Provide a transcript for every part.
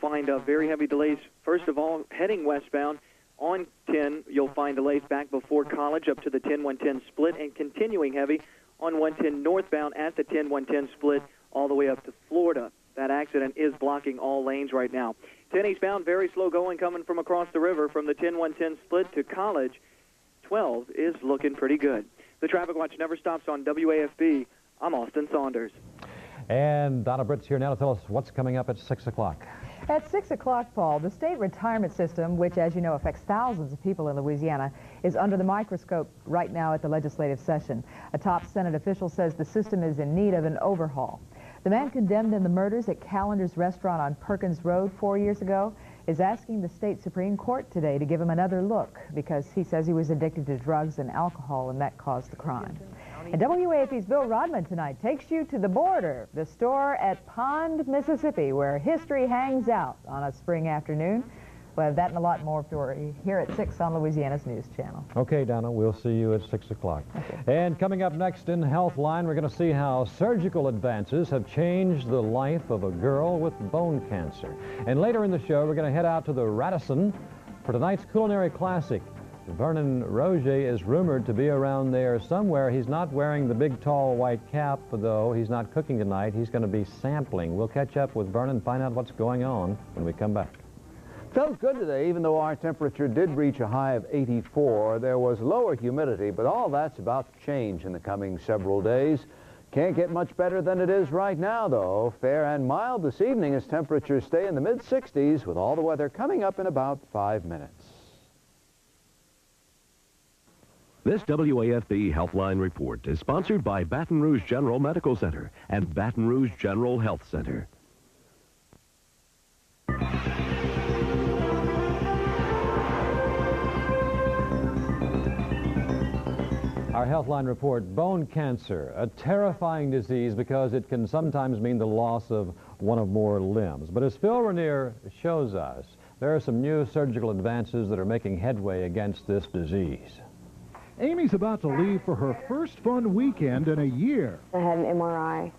find very heavy delays. First of all, heading westbound on 10, you'll find delays back before College up to the 10-110 split, and continuing heavy on 110 northbound at the 10-110 split all the way up to Florida. That accident is blocking all lanes right now. 10 eastbound, very slow going coming from across the river from the 10-110 split to College. 12 is looking pretty good. The Traffic Watch never stops on WAFB. I'm Austin Saunders. And Donna Britt's here now to tell us what's coming up at 6 o'clock. At 6 o'clock, Paul, the state retirement system, which, as you know, affects thousands of people in Louisiana, is under the microscope right now at the legislative session. A top Senate official says the system is in need of an overhaul. The man condemned in the murders at Calendar's restaurant on Perkins Road 4 years ago is asking the state Supreme Court today to give him another look because he says he was addicted to drugs and alcohol, and that caused the crime. And WAFB's Bill Rodman tonight takes you to the border, the store at Pond, Mississippi, where history hangs out on a spring afternoon. We'll have that and a lot more for you here at 6 on Louisiana's News Channel. Okay, Donna, we'll see you at 6 o'clock. Okay. And coming up next in Healthline, we're going to see how surgical advances have changed the life of a girl with bone cancer. And later in the show, we're going to head out to the Radisson for tonight's culinary classic. Vernon Roger is rumored to be around there somewhere. He's not wearing the big, tall, white cap, though. He's not cooking tonight. He's going to be sampling. We'll catch up with Vernon and find out what's going on when we come back. Felt good today, even though our temperature did reach a high of 84. There was lower humidity, but all that's about to change in the coming several days. Can't get much better than it is right now, though. Fair and mild this evening as temperatures stay in the mid-60s, with all the weather coming up in about 5 minutes. This WAFB Healthline report is sponsored by Baton Rouge General Medical Center and Baton Rouge General Health Center. Our Healthline report, bone cancer, a terrifying disease because it can sometimes mean the loss of one or more limbs. But as Phil Rainier shows us, there are some new surgical advances that are making headway against this disease. Amy's about to leave for her first fun weekend in a year. I had an MRI,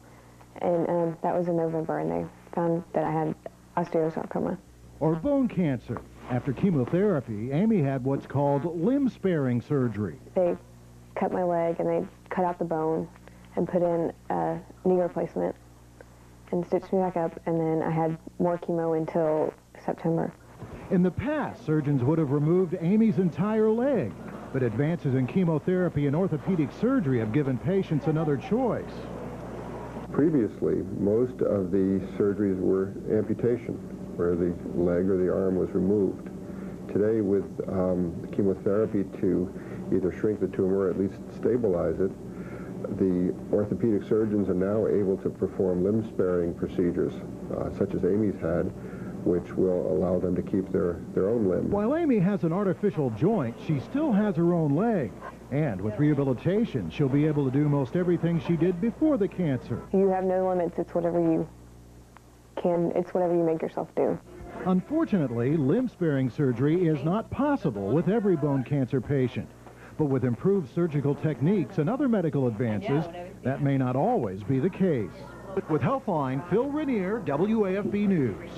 and that was in November, and they found that I had osteosarcoma. Or bone cancer. After chemotherapy, Amy had what's called limb-sparing surgery. They cut my leg, and they cut out the bone and put in a knee replacement and stitched me back up, and then I had more chemo until September. In the past, surgeons would have removed Amy's entire leg, but advances in chemotherapy and orthopedic surgery have given patients another choice. Previously, most of the surgeries were amputation, where the leg or the arm was removed. Today, with chemotherapy to either shrink the tumor or at least stabilize it, the orthopedic surgeons are now able to perform limb-sparing procedures, such as Amy's had, which will allow them to keep their own limb. While Amy has an artificial joint, she still has her own leg. And with rehabilitation, she'll be able to do most everything she did before the cancer. You have no limits. It's whatever you can, it's whatever you make yourself do. Unfortunately, limb-sparing surgery is not possible with every bone cancer patient. But with improved surgical techniques and other medical advances, that may not always be the case. With Healthline, Phil Rainier, WAFB News.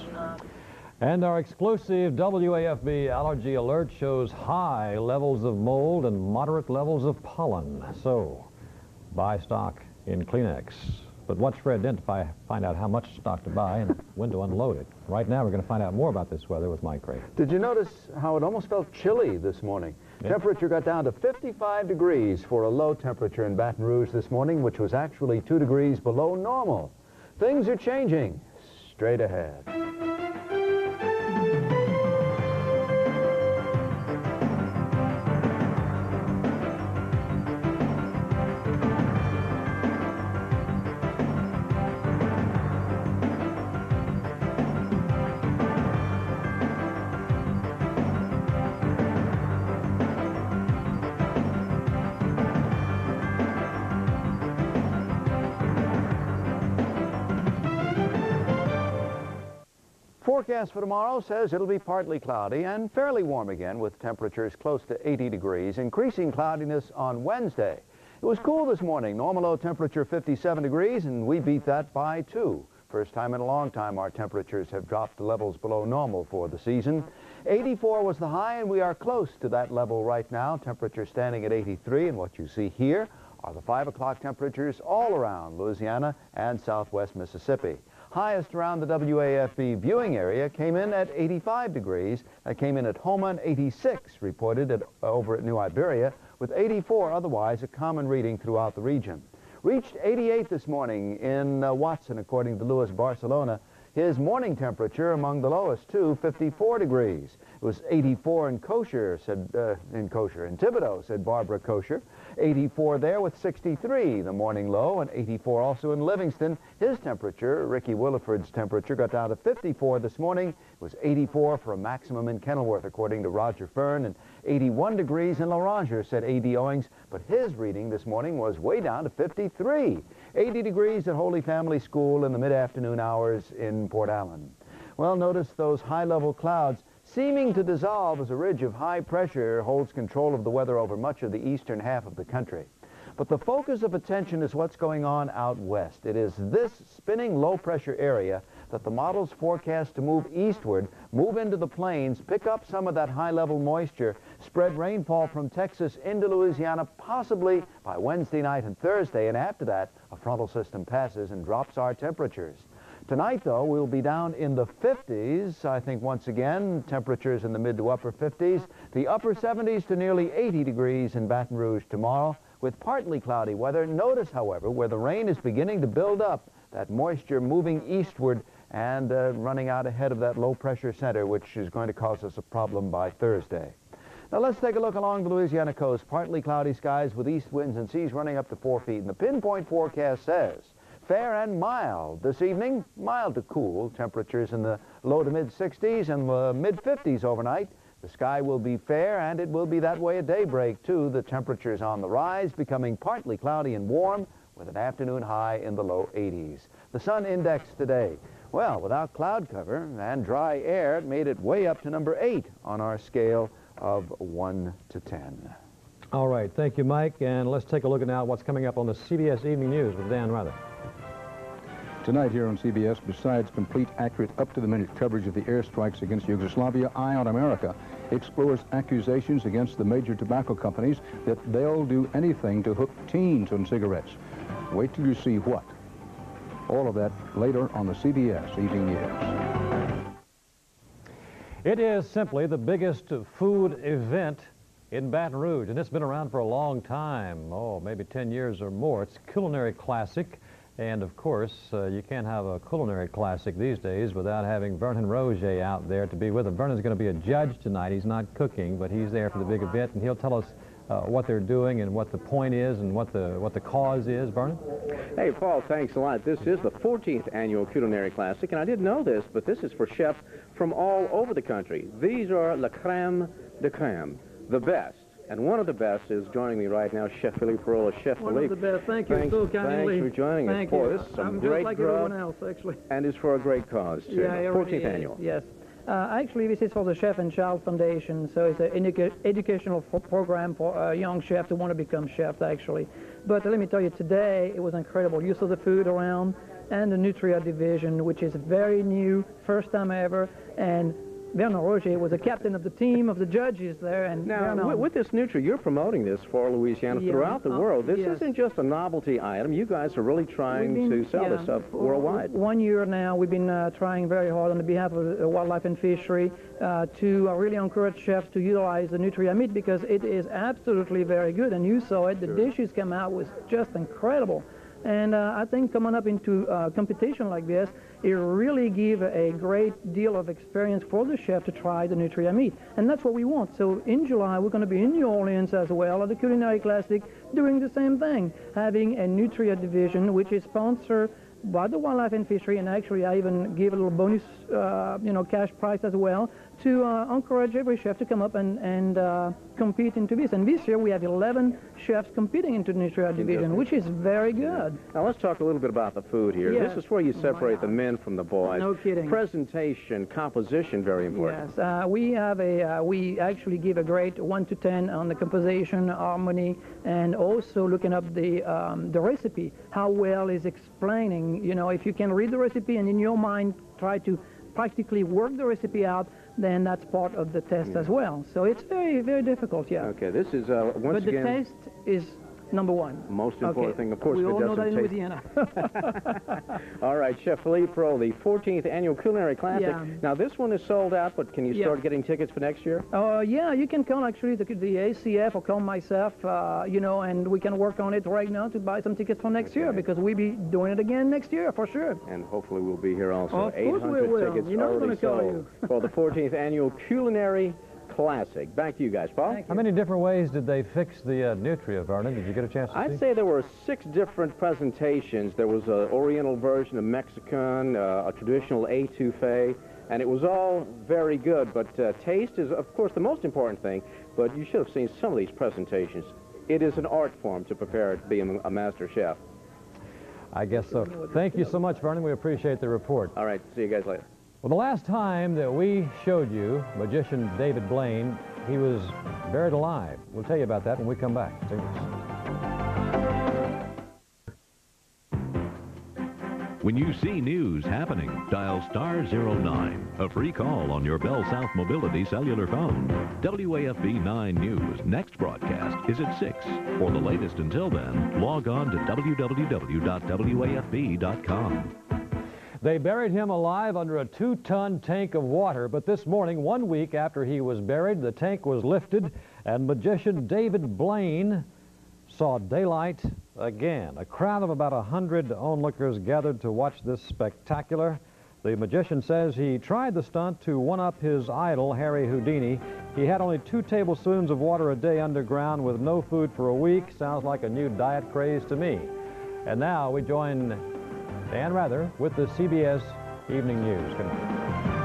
And our exclusive WAFB allergy alert shows high levels of mold and moderate levels of pollen. So, buy stock in Kleenex. But watch Fred Dent to find out how much stock to buy and when to unload it. Right now, we're going to find out more about this weather with Mike Ray. Did you notice how it almost felt chilly this morning? Yeah. Temperature got down to 55 degrees for a low temperature in Baton Rouge this morning, which was actually 2 degrees below normal. Things are changing. Straight ahead. Forecast for tomorrow says it'll be partly cloudy and fairly warm again with temperatures close to 80 degrees, increasing cloudiness on Wednesday. It was cool this morning, normal low temperature 57 degrees, and we beat that by 2. First time in a long time our temperatures have dropped to levels below normal for the season. 84 was the high, and we are close to that level right now. Temperature standing at 83, and what you see here are the 5 o'clock temperatures all around Louisiana and southwest Mississippi. Highest around the WAFB viewing area came in at 85 degrees. That came in at Homa, and 86 reported over at New Iberia, with 84 otherwise a common reading throughout the region. Reached 88 this morning in Watson, according to Louis Barcelona. His morning temperature among the lowest, too, 54 degrees. It was 84 in Kosher, in Thibodeau, said Barbara Kosher. 84 there with 63, the morning low, and 84 also in Livingston. His temperature, Ricky Williford's temperature, got down to 54 this morning. It was 84 for a maximum in Kenilworth, according to Roger Fern, and 81 degrees in La Ranger, said A.D. Owings, but his reading this morning was way down to 53. 80 degrees at Holy Family School in the mid-afternoon hours in Port Allen. Well, notice those high-level clouds seeming to dissolve as a ridge of high pressure holds control of the weather over much of the eastern half of the country. But the focus of attention is what's going on out west. It is this spinning low-pressure area that the models forecast to move eastward, move into the plains, pick up some of that high-level moisture, spread rainfall from Texas into Louisiana, possibly by Wednesday night and Thursday, and after that, a frontal system passes and drops our temperatures. Tonight, though, we'll be down in the 50s, I think once again, temperatures in the mid to upper 50s, the upper 70s to nearly 80 degrees in Baton Rouge tomorrow, with partly cloudy weather. Notice, however, where the rain is beginning to build up, that moisture moving eastward and running out ahead of that low-pressure center, which is going to cause us a problem by Thursday. Now let's take a look along the Louisiana coast. Partly cloudy skies with east winds and seas running up to 4 feet. And the pinpoint forecast says fair and mild this evening, mild to cool, temperatures in the low to mid-60s and the mid-50s overnight. The sky will be fair, and it will be that way at daybreak, too. The temperatures on the rise, becoming partly cloudy and warm, with an afternoon high in the low 80s. The sun index today, well, without cloud cover and dry air, it made it way up to number 8 on our scale of 1 to 10. All right, thank you, Mike. And let's take a look at now what's coming up on the CBS Evening News with Dan Rather. Tonight here on CBS, besides complete, accurate, up-to-the-minute coverage of the airstrikes against Yugoslavia, Eye on America explores accusations against the major tobacco companies that they'll do anything to hook teens on cigarettes. Wait till you see what. All of that later on the CBS Evening News. It is simply the biggest food event in Baton Rouge, and it's been around for a long time, maybe 10 years or more. It's a culinary classic. And, of course, you can't have a culinary classic these days without having Vernon Roger out there to be with him. Vernon's going to be a judge tonight. He's not cooking, but he's there for the big event, and he'll tell us what they're doing and what the point is and what the cause is. Vernon? Hey, Paul, thanks a lot. This is the 14th Annual Culinary Classic, and I didn't know this, but this is for chefs from all over the country. These are la crème de crème, the best. And one of the best is joining me right now, Chef Philippe Parola. Chef Philippe. One of the best. Thank you so kindly. Thanks for joining us. Thank you. This is some I'm great just like grub, everyone else, actually. And it's for a great cause, too. Yeah, it 14th really Annual. Is, yes. Actually, this is for the Chef and Child Foundation, so it's an educational program for young chefs who want to become chefs, actually. But let me tell you, today it was incredible. You saw the food around, and the Nutria division, which is very new, first time ever, and Vernon Roger was the captain of the team of the judges there. And now, with this Nutria, you're promoting this for Louisiana throughout the world. This isn't just a novelty item. You guys are really trying to sell this stuff worldwide. 1 year now, we've been trying very hard on the behalf of Wildlife and Fishery to really encourage chefs to utilize the Nutria meat because it is absolutely very good. And you saw it. The dishes come out was just incredible. And I think coming up into competition like this, it really gives a great deal of experience for the chef to try the Nutria meat. And that's what we want. So in July, we're going to be in New Orleans as well at the Culinary Classic doing the same thing, having a Nutria division, which is sponsored by the Wildlife and Fishery, and actually I even give a little bonus, cash prize as well to encourage every chef to come up and compete into this. And this year we have 11 chefs competing into the Nutria division, which is very good. Now let's talk a little bit about the food here. Yes. This is where you separate the men from the boys. No kidding. Presentation, composition, very important. Yes, we actually give a grade 1 to 10 on the composition, harmony, and also looking up the recipe. How well is explaining, you know, if you can read the recipe and in your mind try to practically work the recipe out, then that's part of the test as well. So it's very, very difficult, yeah. Okay, this is, once but again... the taste is number one. Most important thing, of course, we if it all know that doesn't in taste... Louisiana. All right, Chef Philippe Pro, the 14th Annual Culinary Classic. Yeah. Now, this one is sold out, but can you start getting tickets for next year? Yeah, you can call actually the ACF or call myself, you know, and we can work on it right now to buy some tickets for next year, because we'll be doing it again next year, for sure. And hopefully we'll be here also. Of course we 800 will. tickets You know we're already gonna call sold you. for the 14th Annual Culinary Classic. Back to you guys, Paul. How many different ways did they fix the Nutria, Vernon? Did you get a chance to see? I'd say there were 6 different presentations. There was an Oriental version, a Mexican, a traditional etouffee, and it was all very good. But taste is, of course, the most important thing. But you should have seen some of these presentations. It is an art form to prepare to be a master chef. I guess so. Thank you so much, Vernon. We appreciate the report. All right, see you guys later. Well, the last time that we showed you magician David Blaine, he was buried alive. We'll tell you about that when we come back. Stay with us. When you see news happening, dial *09, a free call on your Bell South Mobility cellular phone. WAFB 9 News next broadcast is at 6. For the latest until then, log on to www.wafb.com. They buried him alive under a 2-ton tank of water, but this morning, 1 week after he was buried, the tank was lifted, and magician David Blaine saw daylight again. A crowd of about 100 onlookers gathered to watch this spectacular. The magician says he tried the stunt to one-up his idol, Harry Houdini. He had only 2 tablespoons of water a day underground with no food for a week. Sounds like a new diet craze to me. And now we join Dan Rather with the CBS Evening News. Good night.